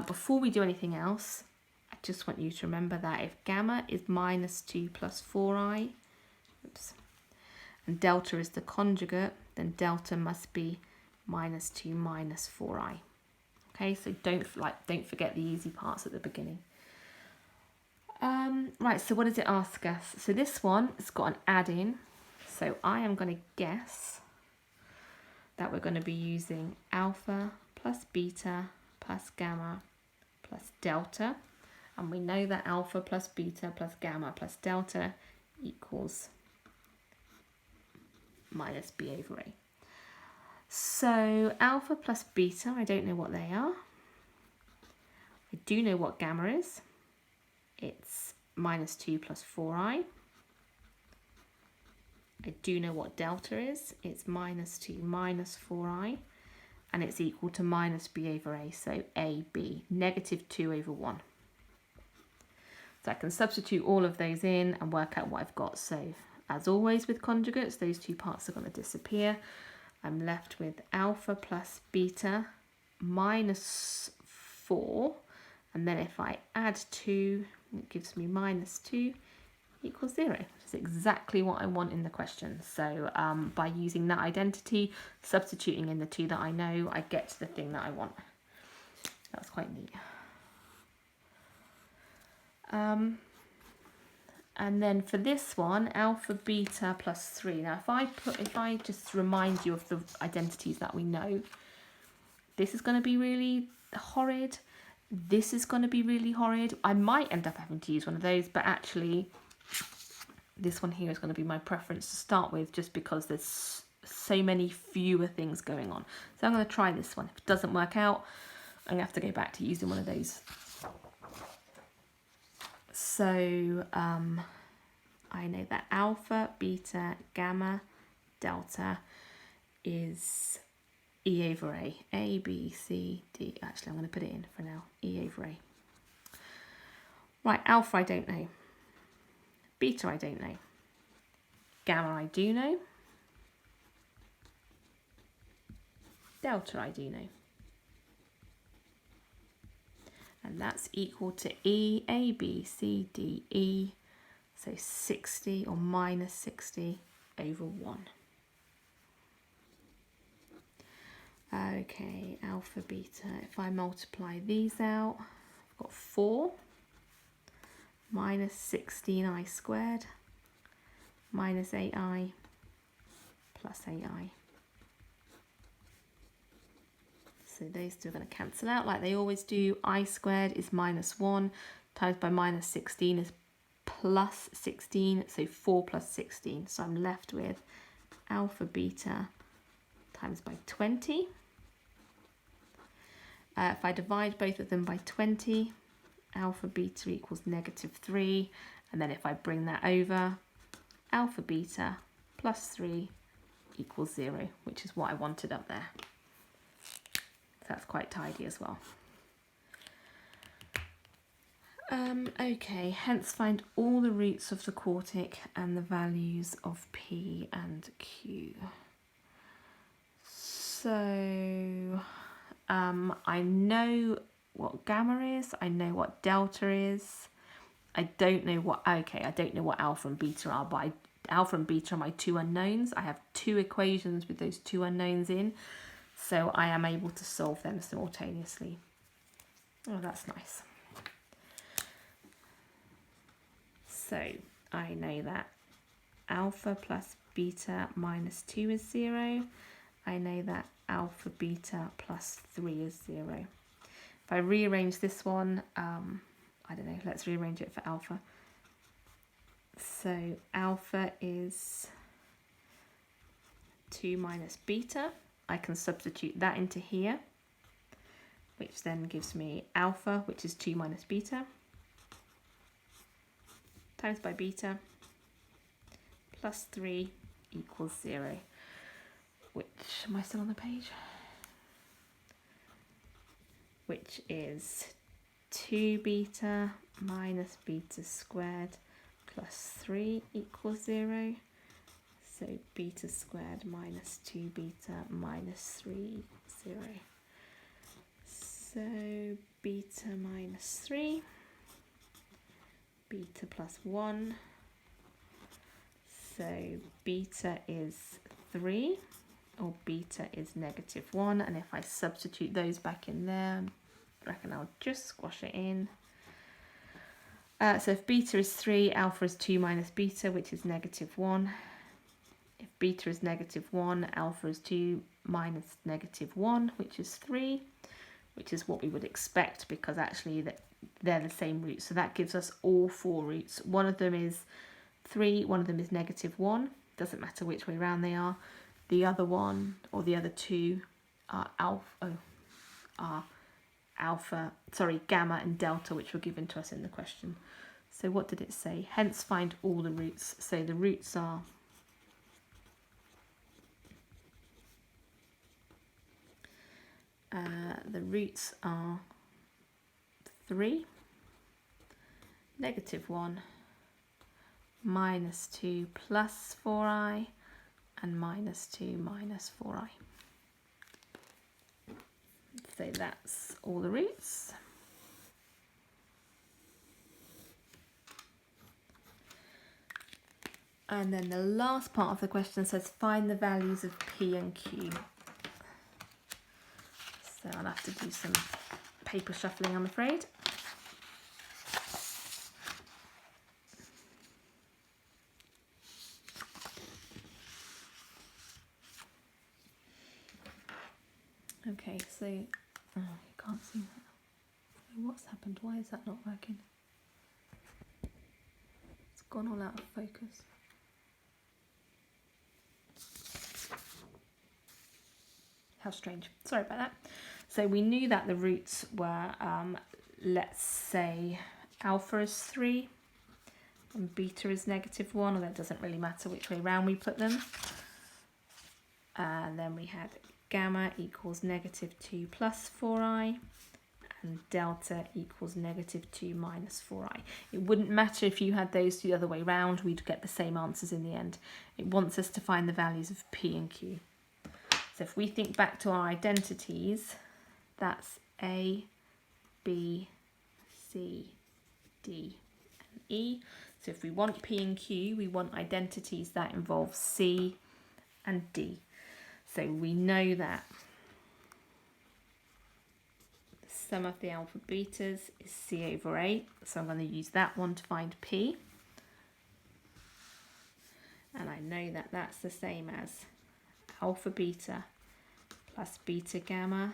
Before we do anything else, I just want you to remember that if gamma is -2 plus 4i, oops, and delta is the conjugate, then delta must be -2 minus 4i. Okay, so don't forget the easy parts at the beginning. Right, so what does it ask us? So this one has got an add-in. So I am going to guess that we're going to be using alpha plus beta plus gamma plus delta. And we know that alpha plus beta plus gamma plus delta equals minus b over a. So alpha plus beta, I don't know what they are. I do know what gamma is. It's -2 plus 4i. I do know what delta is. It's -2 minus 4i. And it's equal to minus b over a, so ab, -2 over 1. So I can substitute all of those in and work out what I've got. So as always with conjugates, those two parts are going to disappear. I'm left with alpha plus beta minus 4. And then if I add 2, it gives me -2 equals 0, which is exactly what I want in the question. So by using that identity, substituting in the two that I know, I get to the thing that I want. That's quite neat. And then for this one, alpha beta plus 3. Now if I just remind you of the identities that we know, this is going to be really horrid. This is going to be really horrid. I might end up having to use one of those, but actually this one here is going to be my preference to start with, just because there's so many fewer things going on. So I'm going to try this one. If it doesn't work out, I'm going to have to go back to using one of those. So I know that alpha, beta, gamma, delta is E over A. A, B, C, D. Actually, I'm going to put it in for now. E over A. Right, alpha I don't know. Beta I don't know. Gamma I do know. Delta I do know. And that's equal to E, A, B, C, D, E. So 60 or minus 60 over 1. Okay, alpha, beta. If I multiply these out, I've got 4 minus 16i squared minus 8i plus 8i. So those two are going to cancel out like they always do. I squared is -1 times by minus 16 is plus 16. So 4 plus 16. So I'm left with alpha beta times by 20. If I divide both of them by 20, alpha beta equals -3. And then if I bring that over, alpha beta plus 3 equals 0, which is what I wanted up there. So that's quite tidy as well. Okay, hence find all the roots of the quartic and the values of P and Q. So I know what gamma is, I know what delta is. I don't know what alpha and beta are, but alpha and beta are my two unknowns. I have two equations with those two unknowns in, so I am able to solve them simultaneously. Oh, that's nice. So I know that alpha plus beta minus 2 is 0. I know that alpha beta plus 3 is 0. If I rearrange this one, I don't know, let's rearrange it for alpha. So alpha is 2 minus beta. I can substitute that into here, which then gives me alpha, which is 2 minus beta, times by beta, plus 3 equals 0. Which, am I still on the page? Which is 2 beta minus beta squared plus 3 equals 0. So beta squared minus 2 beta minus 3 equals 0. So beta minus 3, beta plus 1. So beta is 3, or beta is negative 1. And if I substitute those back in there, I reckon I'll just squash it in. So if beta is 3, alpha is 2 minus beta, which is negative 1. If beta is negative 1, alpha is 2 minus negative 1, which is 3, which is what we would expect because actually they're the same roots. So that gives us all 4 roots. One of them is 3, one of them is negative 1. Doesn't matter which way around they are. The other one, or the other 2, are gamma and delta, which were given to us in the question. So what did it say? Hence find all the roots. So the roots are the roots are 3, negative 1, minus 2 plus 4i, and minus 2 minus 4i. So that's all the roots. And then the last part of the question says find the values of P and Q. So I'll have to do some paper shuffling, I'm afraid. Okay, so you can't see that. What's happened? Why is that not working? It's gone all out of focus. How strange. Sorry about that. So we knew that the roots were, let's say, alpha is 3 and beta is negative 1, although it doesn't really matter which way round we put them. And then we had gamma equals negative 2 plus 4i, and delta equals negative 2 minus 4i. It wouldn't matter if you had those the other way round, we'd get the same answers in the end. It wants us to find the values of P and Q. So if we think back to our identities, that's A, B, C, D, and E. So if we want P and Q, we want identities that involve C and D. So we know that the sum of the alpha betas is C over A. So I'm going to use that one to find P. And I know that that's the same as alpha beta plus beta gamma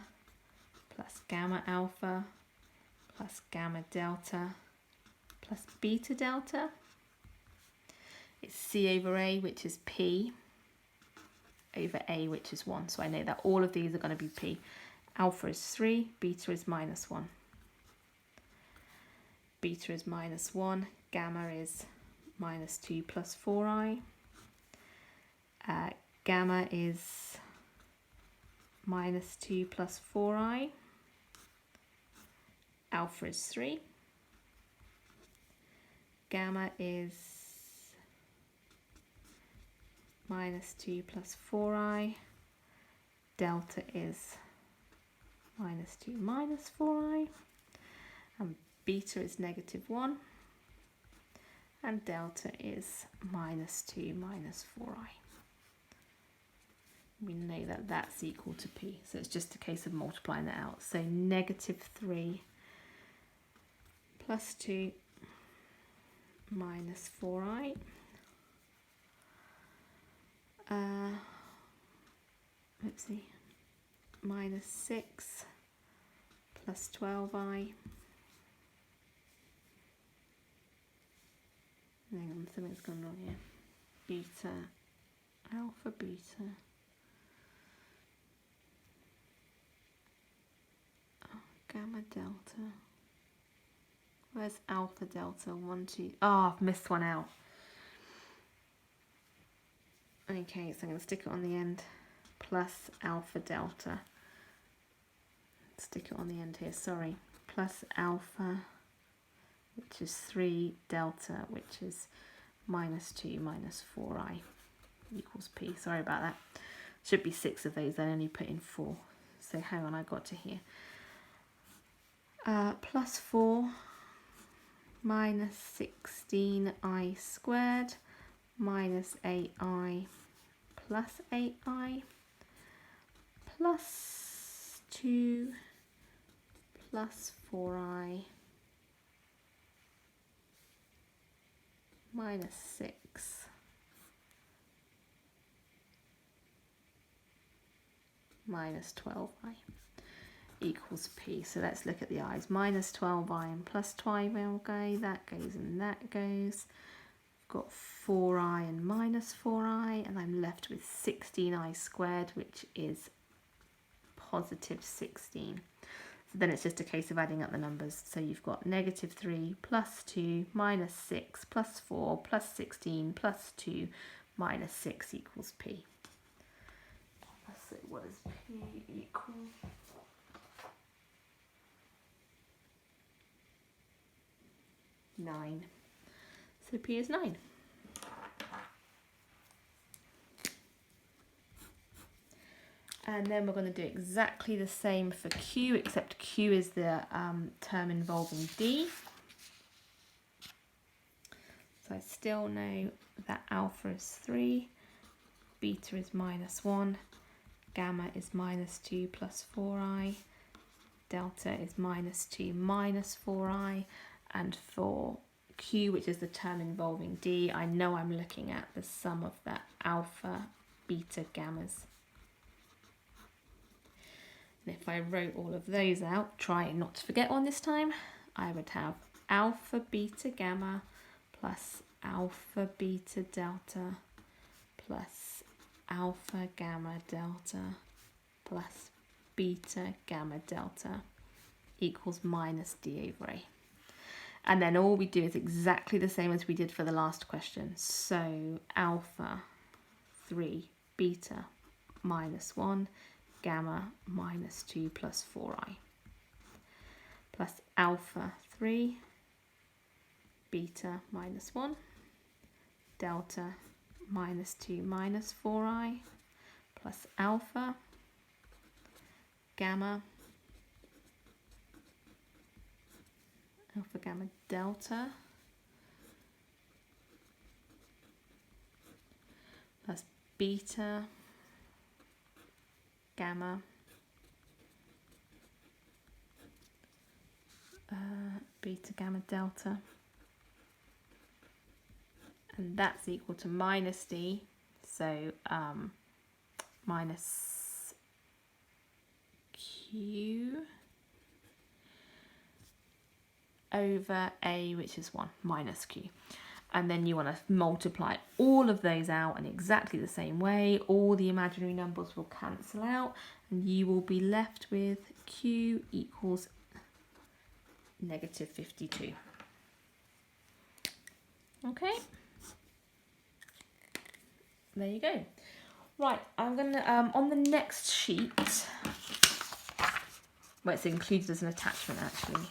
plus gamma alpha plus gamma delta plus beta delta. It's C over A, which is P, over A, which is 1. So I know that all of these are going to be P. Alpha is 3, beta is minus 1. Beta is minus 1, gamma is minus 2 plus 4i. Gamma is minus 2 plus 4i. Alpha is 3. Gamma is minus 2 plus 4i. Delta is minus 2 minus 4i. And beta is negative 1. And delta is minus 2 minus 4i. We know that that's equal to P, so it's just a case of multiplying that out. So negative 3 plus 2 minus 4i. Oopsie. Minus 6 plus 12i. Hang on, something's gone wrong here. Beta, alpha, beta. Gamma delta. Where's alpha delta? 1, 2. Oh, I've missed one out. Okay, so I'm going to stick it on the end. Plus alpha delta. Stick it on the end here, sorry. Plus alpha, which is 3, delta, which is minus 2 minus 4i equals P. Sorry about that. Should be 6 of those, I only put in 4. So hang on, I got to here. Plus 4 minus 16i squared minus 8i plus 8i plus 2 plus 4i minus 6 minus 12i equals p. So let's look at the i's. Minus 12i and plus 12i will go. That goes and that goes. I've got 4i and minus 4i, and I'm left with 16i squared, which is positive 16. So then it's just a case of adding up the numbers. So you've got negative 3 plus 2 minus 6 plus 4 plus 16 plus 2 minus 6 equals p. So what does p equal? 9. So p is 9. And then we're going to do exactly the same for q, except q is the term involving d. So I still know that alpha is 3, beta is minus 1, gamma is minus 2 plus 4i, delta is minus 2 minus 4i, and for q, which is the term involving d, I know I'm looking at the sum of the alpha, beta, gammas. And if I wrote all of those out, trying not to forget one this time, I would have alpha, beta, gamma plus alpha, beta, delta plus alpha, gamma, delta plus beta, gamma, delta equals minus d over a. And then all we do is exactly the same as we did for the last question. So alpha 3, beta minus 1, gamma minus 2 plus 4i, plus alpha 3, beta minus 1, delta minus 2 minus 4i, plus alpha, gamma, alpha, gamma, delta, plus beta, gamma, beta, gamma, delta, and that's equal to minus d, so minus q over a, which is 1, minus q. And then you want to multiply all of those out in exactly the same way. All the imaginary numbers will cancel out, and you will be left with q equals negative 52. Okay, there you go. Right, I'm going to, on the next sheet, well, it's included as an attachment actually.